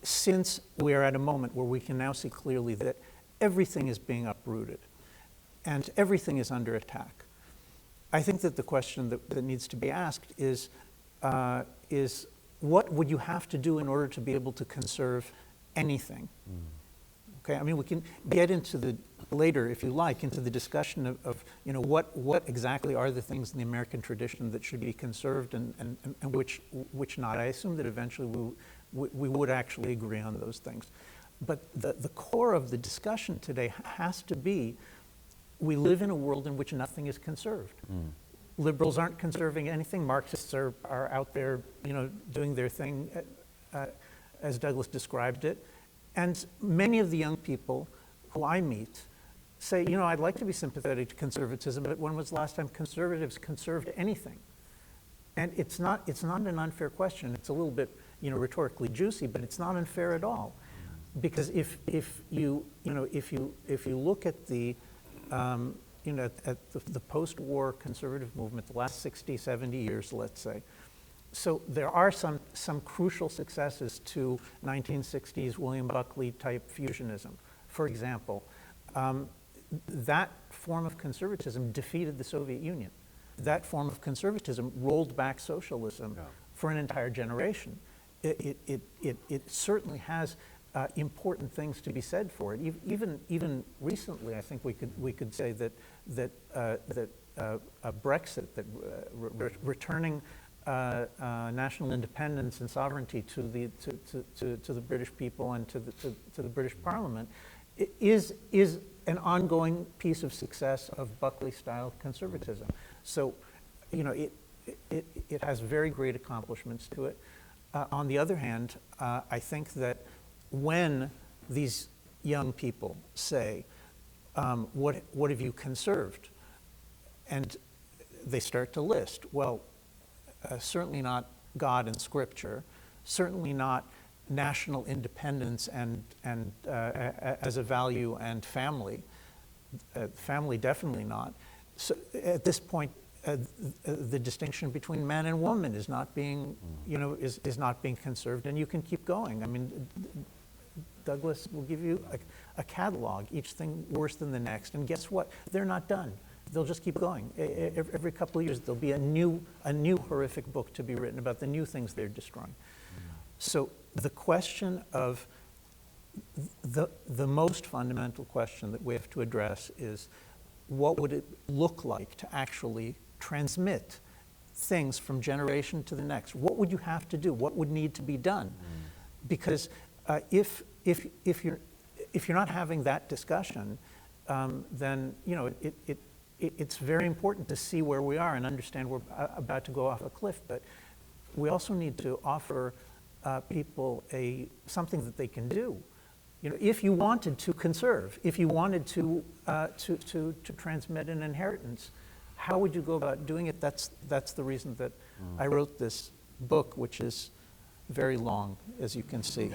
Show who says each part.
Speaker 1: since we are at a moment where we can now see clearly that everything is being uprooted and everything is under attack, I think that the question that needs to be asked is what would you have to do in order to be able to conserve anything? Okay, I mean, we can get into the later, if you like, into the discussion of what exactly are the things in the American tradition that should be conserved and which not. I assume that eventually we would actually agree on those things. But the core of the discussion today has to be, we live in a world in which nothing is conserved. Liberals aren't conserving anything. Marxists are out there, doing their thing, as Douglas described it. And many of the young people who I meet say, I'd like to be sympathetic to conservatism, but when was the last time conservatives conserved anything? And it's not an unfair question. It's a little bit, rhetorically juicy, but it's not unfair at all. Because if you look at the the post-war conservative movement, the last 60, 70 years, let's say. So there are some crucial successes to 1960s William Buckley type fusionism. For example, that form of conservatism defeated the Soviet Union. That form of conservatism rolled back socialism for an entire generation. It certainly has important things to be said for it. Even recently, I think we could say that Brexit, that returning national independence and sovereignty to the British people and to the British Parliament is an ongoing piece of success of Buckley-style conservatism. So, it has very great accomplishments to it. On the other hand, I think that when these young people say, what have you conserved? And they start to list, well, certainly not God and Scripture, certainly not national independence and as a value, and family. Family definitely not. So at this point, the distinction between man and woman is not being, is not being conserved, and you can keep going. I mean, Douglas will give you a catalog, each thing worse than the next, and guess what? They're not done. They'll just keep going. Every couple of years, there'll be a new horrific book to be written about the new things they're destroying. So the question of the most fundamental question that we have to address is, what would it look like to actually transmit things from generation to the next? What would you have to do? What would need to be done? Because if you're not having that discussion, then it's very important to see where we are and understand we're about to go off a cliff. But we also need to offer people something that they can do. If you wanted to conserve, if you wanted to transmit an inheritance, how would you go about doing it? That's the reason that I wrote this book, which is very long, as you can see.